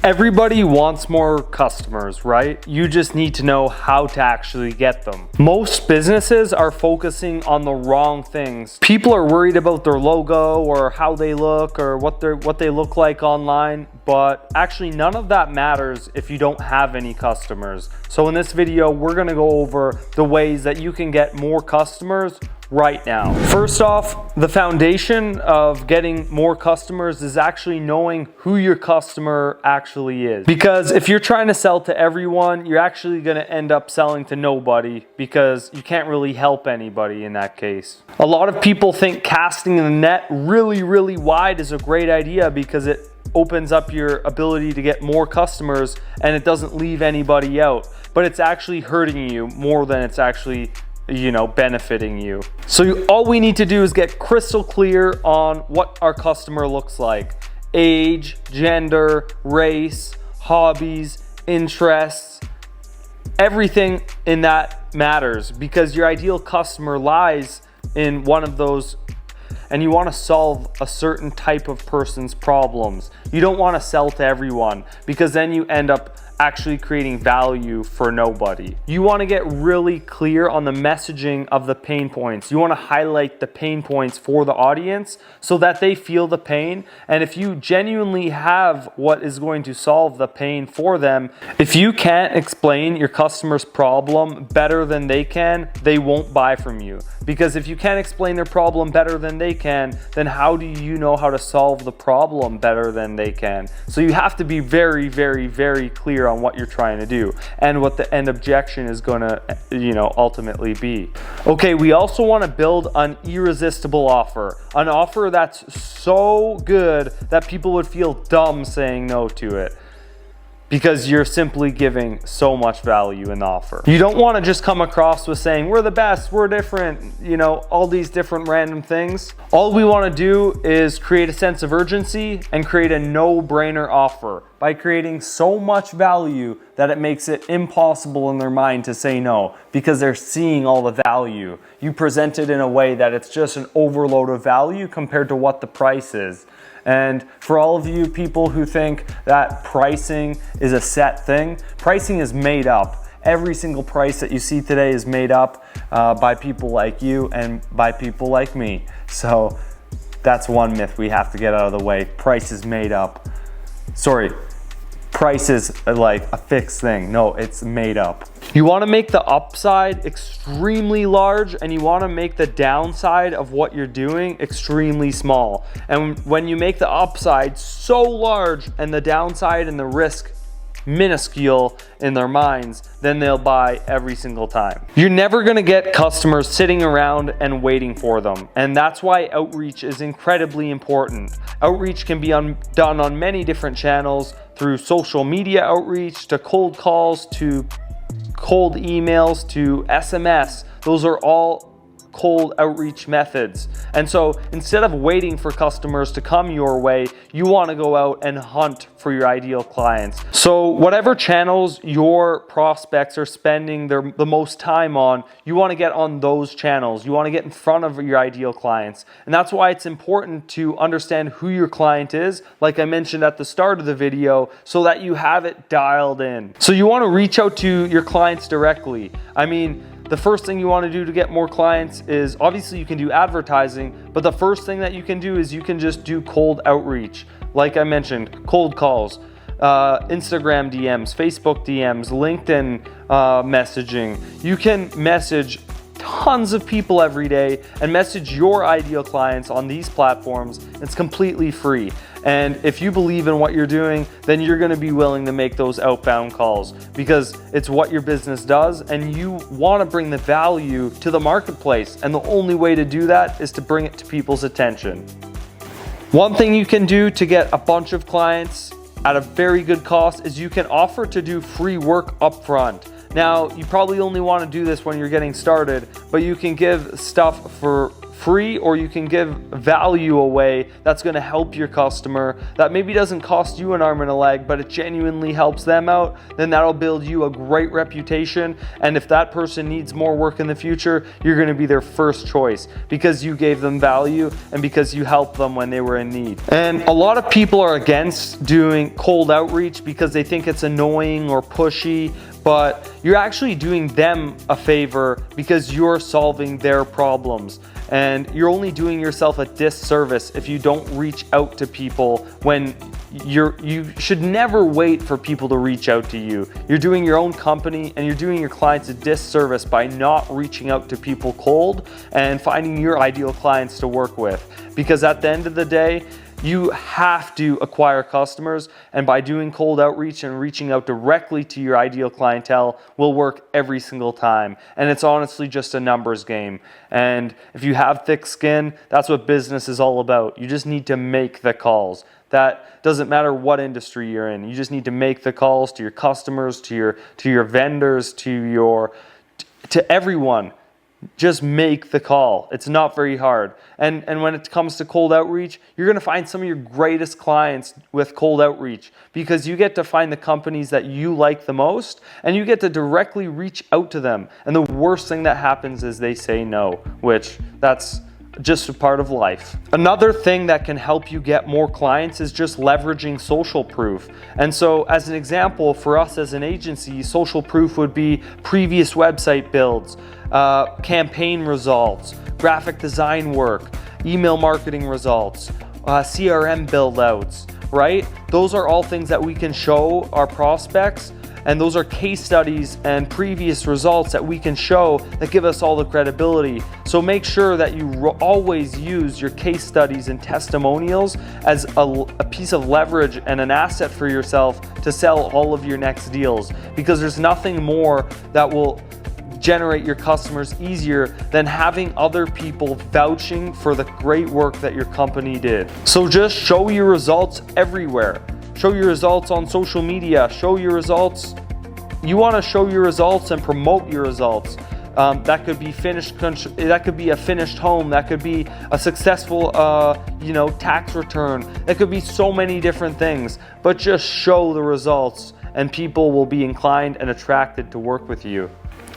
Everybody wants more customers, right? You just need to know how to actually get them. Most businesses are focusing on the wrong things. People are worried about their logo or how they look or what they look like online, but actually none of that matters if you don't have any customers. So in this video, we're gonna go over the ways that you can get more customers right now. First off, the foundation of getting more customers is actually knowing who your customer actually is. Because if you're trying to sell to everyone, you're actually going to end up selling to nobody because you can't really help anybody in that case. A lot of people think casting the net really wide is a great idea because it opens up your ability to get more customers and it doesn't leave anybody out. But it's actually hurting you more than it's actually benefiting you. So all we need to do is get crystal clear on what our customer looks like. Age, gender, race, hobbies, interests, everything in that matters because your ideal customer lies in one of those, and you want to solve a certain type of person's problems. You don't want to sell to everyone because then you end up actually creating value for nobody. You want to get really clear on the messaging of the pain points. You want to highlight the pain points for the audience so that they feel the pain. And if you genuinely have what is going to solve the pain for them, if you can't explain your customer's problem better than they can, they won't buy from you. Because if you can't explain their problem better than they can, then how do you know how to solve the problem better than they can? So you have to be very clear on what you're trying to do and what the end objection is going to ultimately be. Okay, we also want to build an irresistible offer, an offer that's so good that people would feel dumb saying no to it, because you're simply giving so much value in the offer. You don't want to just come across with saying, we're the best, we're different, all these different random things. All we want to do is create a sense of urgency and create a no-brainer offer by creating so much value that it makes it impossible in their mind to say no because they're seeing all the value. You present it in a way that it's just an overload of value compared to what the price is. And for all of you people who think that pricing is a set thing, pricing is made up. Every single price that you see today is made up by people like you and by people like me. So that's one myth we have to get out of the way. Price is made up. Sorry, price is like a fixed thing. No, it's made up. You want to make the upside extremely large and you want to make the downside of what you're doing extremely small. And when you make the upside so large and the downside and the risk minuscule in their minds, then they'll buy every single time. You're never going to get customers sitting around and waiting for them. And that's why outreach is incredibly important. Outreach can be done on many different channels, through social media outreach, to cold calls, to cold emails, to SMS. Those are all cold outreach methods. And so instead of waiting for customers to come your way, you want to go out and hunt for your ideal clients. So whatever channels your prospects are spending the most time on, you want to get on those channels. You want to get in front of your ideal clients. And that's why it's important to understand who your client is, like I mentioned at the start of the video, so that you have it dialed in. So you want to reach out to your clients directly. I mean, the first thing you want to do to get more clients is, obviously you can do advertising, but the first thing that you can do is you can just do cold outreach. Like I mentioned, cold calls, Instagram DMs, Facebook DMs, LinkedIn messaging. You can message tons of people every day and message your ideal clients on these platforms. It's completely free. And if you believe in what you're doing, then you're going to be willing to make those outbound calls because it's what your business does and you want to bring the value to the marketplace. And the only way to do that is to bring it to people's attention. One thing you can do to get a bunch of clients at a very good cost is you can offer to do free work upfront. Now, you probably only want to do this when you're getting started, but you can give stuff for free, or you can give value away that's going to help your customer, that maybe doesn't cost you an arm and a leg, but it genuinely helps them out, then that'll build you a great reputation. And if that person needs more work in the future, you're going to be their first choice because you gave them value and because you helped them when they were in need. And a lot of people are against doing cold outreach because they think it's annoying or pushy, but you're actually doing them a favor because you're solving their problems. And you're only doing yourself a disservice if you don't reach out to people when you should never wait for people to reach out to you. You're doing your own company and you're doing your clients a disservice by not reaching out to people cold and finding your ideal clients to work with. Because at the end of the day, you have to acquire customers, and by doing cold outreach and reaching out directly to your ideal clientele will work every single time. And it's honestly just a numbers game. And if you have thick skin, that's what business is all about. You just need to make the calls. That doesn't matter what industry you're in. You just need to make the calls to your customers, to your vendors, to everyone. Just make the call. It's not very hard. And when it comes to cold outreach, you're going to find some of your greatest clients with cold outreach because you get to find the companies that you like the most and you get to directly reach out to them. And the worst thing that happens is they say no, which that's just a part of life. Another thing that can help you get more clients is just leveraging social proof. And so as an example, for us as an agency, social proof would be previous website builds, campaign results, graphic design work, email marketing results, CRM build outs, right? Those are all things that we can show our prospects, and those are case studies and previous results that we can show that give us all the credibility. So make sure that you always use your case studies and testimonials as a piece of leverage and an asset for yourself to sell all of your next deals, because there's nothing more that will generate your customers easier than having other people vouching for the great work that your company did. So just show your results everywhere. Show your results on social media. Show your results. You want to show your results and promote your results. That could be that could be a finished home. That could be a successful, tax return. That could be so many different things. But just show the results, and people will be inclined and attracted to work with you.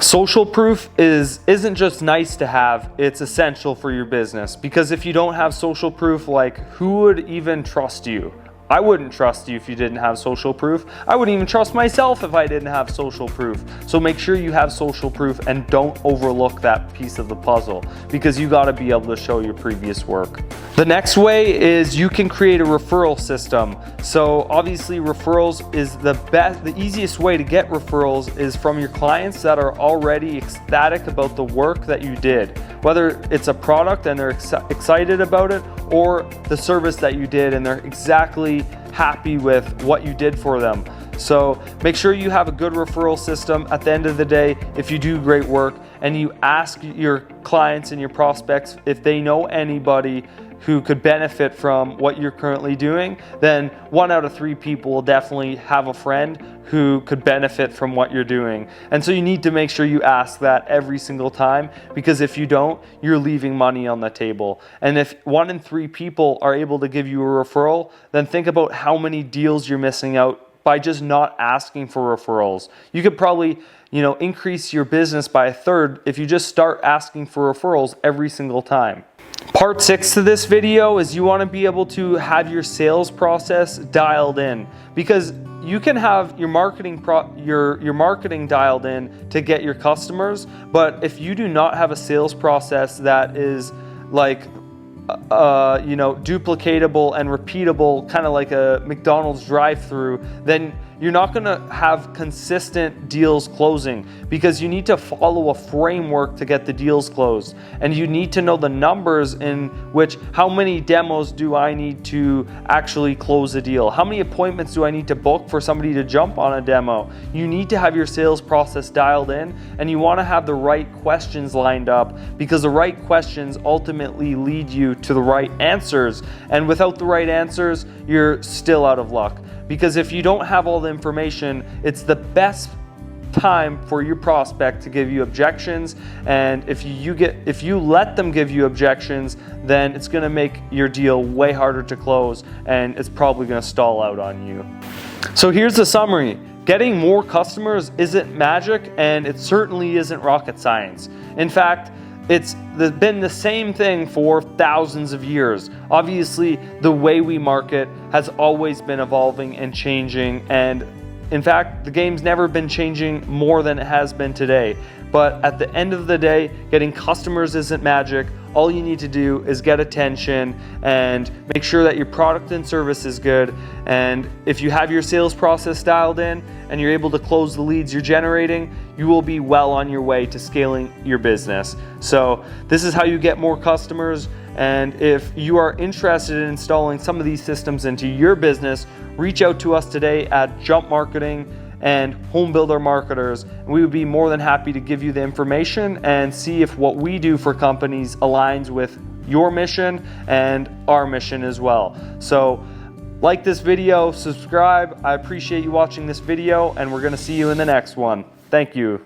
Social proof isn't just nice to have, it's essential for your business, because if you don't have social proof, like, who would even trust you? I wouldn't trust you if you didn't have social proof. I wouldn't even trust myself if I didn't have social proof. So make sure you have social proof and don't overlook that piece of the puzzle, because you got to be able to show your previous work. The next way is you can create a referral system. So obviously referrals is the easiest way to get referrals is from your clients that are already ecstatic about the work that you did. Whether it's a product and they're excited about it, or the service that you did and they're exactly happy with what you did for them. So make sure you have a good referral system. At the end of the day, if you do great work and you ask your clients and your prospects if they know anybody who could benefit from what you're currently doing, then 1 out of 3 people will definitely have a friend who could benefit from what you're doing. And so you need to make sure you ask that every single time, because if you don't, you're leaving money on the table. And if 1 in 3 people are able to give you a referral, then think about how many deals you're missing out by just not asking for referrals. You could probably, increase your business by 1/3 if you just start asking for referrals every single time. Part 6 to this video is you want to be able to have your sales process dialed in, because you can have your marketing dialed in to get your customers, but if you do not have a sales process that is duplicatable and repeatable, kind of like a McDonald's drive-through, then you're not going to have consistent deals closing, because you need to follow a framework to get the deals closed. And you need to know the numbers in which, how many demos do I need to actually close a deal? How many appointments do I need to book for somebody to jump on a demo? You need to have your sales process dialed in, and you want to have the right questions lined up, because the right questions ultimately lead you to the right answers. And without the right answers, you're still out of luck. Because if you don't have all the information, it's the best time for your prospect to give you objections, and if you let them give you objections, then it's going to make your deal way harder to close, and it's probably going to stall out on you. So here's the summary. Getting more customers isn't magic, and it certainly isn't rocket science. In fact, it's been the same thing for thousands of years. Obviously, the way we market has always been evolving and changing, and in fact, the game's never been changing more than it has been today. But at the end of the day, getting customers isn't magic. All you need to do is get attention and make sure that your product and service is good. And if you have your sales process dialed in and you're able to close the leads you're generating, you will be well on your way to scaling your business. So this is how you get more customers. And if you are interested in installing some of these systems into your business, reach out to us today at Jump Marketing and Home Builder Marketers. We would be more than happy to give you the information and see if what we do for companies aligns with your mission and our mission as well. So like this video, subscribe. I appreciate you watching this video, and we're going to see you in the next one. Thank you.